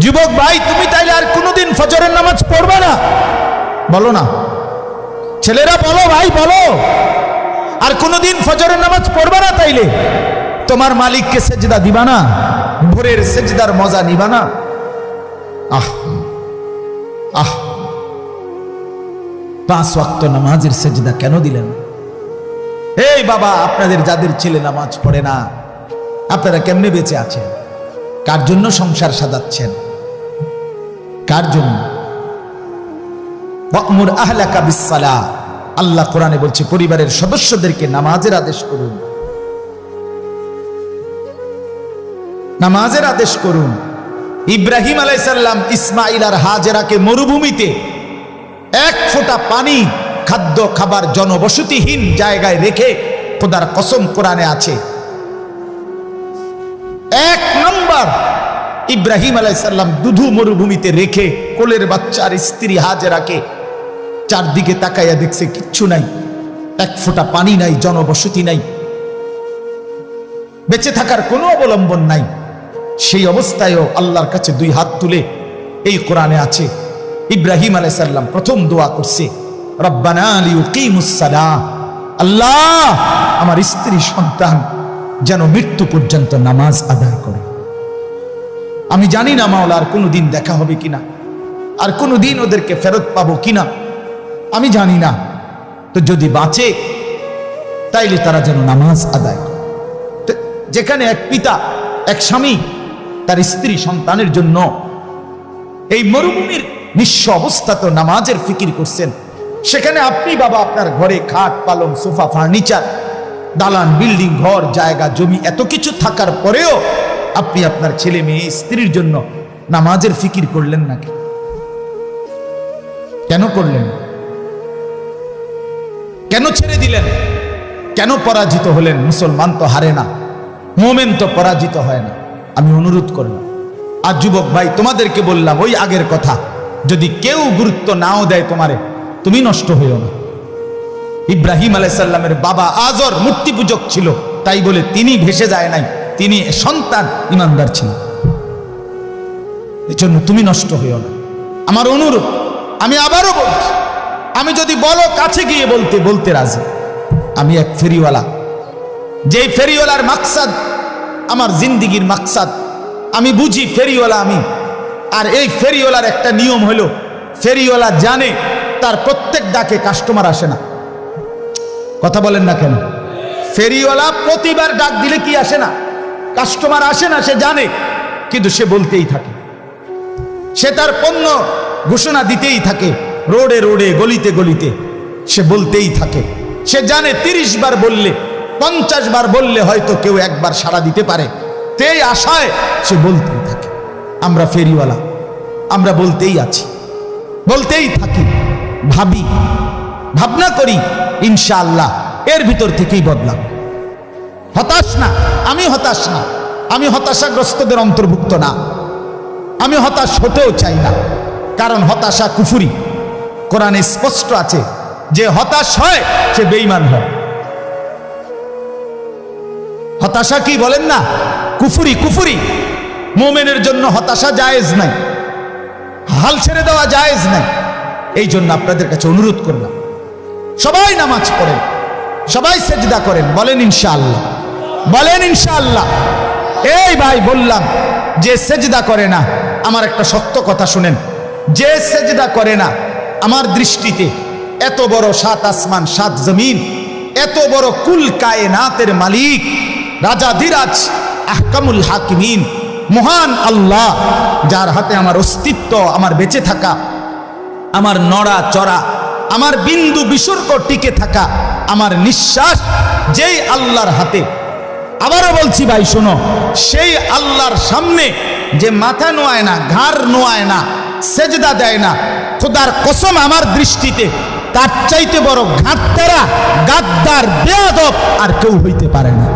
যুবক ভাই, তুমি তাইলে আর কোনোদিন ফজরের নামাজ পড়বে না? বলো না ছেলেরা, বলো ভাই, বলো। আর কোনোদিন ফজরের নামাজ পড়বে না তাইলে? তোমার মালিককে সেজদা দিবা না? ভোরের সেজদার মজা নিবা না? আহ আহ 5 ওয়াক্ত নামাজের সেজদা কেন দিলেন? এই বাবা, আপনাদের যাদের ছেলে নামাজ পড়ে না, আপনারা কেমনে বেঁচে আছেন? কার জন্য সংসার সাজাচ্ছেন? কার জন্য? ওয়া'মুর আহলাকা বিস-সালাহ, আল্লাহ কোরআনে বলছে পরিবারের সদস্যদেরকে নামাজের আদেশ করুন, নামাজের আদেশ করুন। ইব্রাহিম আলাইহিস সালাম ইসমাঈল আর হাজেরাকে মরুভূমিতে এক ফোঁটা পানি, খাদ্য খাবার জনবসতিহীন জায়গায় রেখে, খোদার কসম কোরআনে আছে, 1 নম্বর ইব্রাহিম আলাইহিস সালাম দুধু মরুভূমিতে রেখে কোলের বাচ্চার স্ত্রী হাজেরাকে চারদিকে তাকাইয়া দেখছে কিচ্ছু নাই, 1 ফোঁটা পানি নাই, জনবসতি নাই, বেঁচে থাকার কোনো অবলম্বন নাই। সেই অবস্থায়ও আল্লাহর কাছে 2 হাত তুলে, এই কোরআনে আছে, ইব্রাহিম আলাইহিস সালাম প্রথম দোয়া করছে, রব্বানা লিয়ুকিমুস সালাহ, আল্লাহ আমার স্ত্রী সন্তান যেন মৃত্যু পর্যন্ত নামাজ আদায় করে। আমি জানি না মাওলা আর কোনোদিন দেখা হবে কিনা, আর কোনোদিন ওদেরকে ফেরত পাবো কিনা, আমি জানি না। তো যদি বাঁচে তাইলে তারা যেন নামাজ আদায় করে। যেখানে এক পিতা, এক স্বামী তার স্ত্রী সন্তানের জন্য এই মরুভূমির নিঃস্ব অবস্থা তো নামাজের ফিকির করছেন, সেখানে আপনি বাবা আপনার ঘরে খাট পালং সোফা ফার্নিচার দালান বিল্ডিং ঘর জায়গা জমি এত কিছু থাকার পরেও আপনি আপনার ছেলে মেয়ে স্ত্রীর জন্য নামাজের ফিকির করলেন না? কেন করলেন? কেন ছেড়ে দিলেন? কেন পরাজিত হলেন? মুসলমান তো হারে না, মুমিন তো পরাজিত হয় না। আমি অনুরোধ করলাম, আর যুবক ভাই তোমাদেরকে বললাম ওই আগের কথা, যদি কেউ গুরুত্ব নাও দেয় তোমারে, তুমি নষ্ট হইও না। ইব্রাহিম আলাইহিস সালামের বাবা আজর মূর্তি পূজক ছিল, তাই বলে তিনি ভেসে যায় নাই, তিনি সন্তান ইমানদার ছিলেন। এজন্য তুমি নষ্ট হইও না, আমার অনুরোধ। আমি আবারও বলছি, আমি যদি বলো কাছে গিয়ে বলতে বলতে রাজি। আমি এক ফেরিওয়ালা, যেই ফেরিওয়ালার মাকসাদ আমার জিন্দিগির মাকসাদ, আমি বুঝি ফেরিওয়ালা আমি। আর এই ফেরিওয়ালার একটা নিয়ম হলো, ফেরিওয়ালা জানে তার প্রত্যেক ডাকে কাস্টমার আসে না। কথা বলেন না কেন? ফেরিওয়ালা প্রতিবার ডাক দিলে কি আসে না? কাস্টমার আসে না, সে জানে, কিন্তু সে বলতেই থাকে, সে তার পণ্য ঘোষণা দিতেই থাকে, রোডে রোডে গলিতে গলিতে সে বলতেই থাকে। সে জানে 30 বার বললে, 50 বার বললে হয়তো কেউ একবার সাড়া দিতে পারে, সেই আশায় সে বলতেই থাকে। আমরা ফেরিওয়ালা, আমরা বলতেই আছি, বলতেই থাকি, ভাবি, ভাবনা করি, ইনশাআল্লাহ এর ভিতর থেকেই বদলাম। হতাশ না, আমি হতাশ না, আমি হতাশাগ্রস্তদের অন্তর্ভুক্ত না, আমি হতাশ হতেও চাই না, কারণ হতাশা কুফরি। কোরআনে স্পষ্ট আছে, যে হতাশ হয় সে বেঈমান হয়। হতাশা কি বলেন না? কুফরি, কুফরি। মুমিনের জন্য হতাশা জায়েজ নাই, হাল ছেড়ে দেওয়া জায়েজ নাই। এই জন্য আপনাদের কাছে অনুরোধ করলাম, সবাই নামাজ পড়েন, সবাই সেজদা করেন, বলেন ইনশাআল্লাহ, বলেন ইনশাআল্লাহ। এই ভাই বললাম, যে সেজদা করে না, আমার একটা সত্য কথা শুনেন, যে সেজদা করে না, আমার দৃষ্টিতে এত বড় 7 আসমান 7 জমিন, এত বড় কুল কায়নাতের মালিক, রাজাধিরাজ, আহকামুল হাকিমিন, মহান আল্লাহ, যার হাতে আমার অস্তিত্ব, আমার বেঁচে থাকা, আমার নড়া চড়া, আমার বিন্দু বিসর্গ টিকে থাকা, আমার নিঃশ্বাস যেই আল্লাহর হাতে। আবারও বলছি ভাই শোনো, সেই আল্লাহর সামনে যে মাথা নোয়ায় না, ঘাড় নোয়ায় না, সেজদা দেয় না, খোদার কসম আমার দৃষ্টিতে তার চাইতে বড় ঘাটতেরা, গাদ্দার, বেয়াদব আর কেউ হইতে পারে না।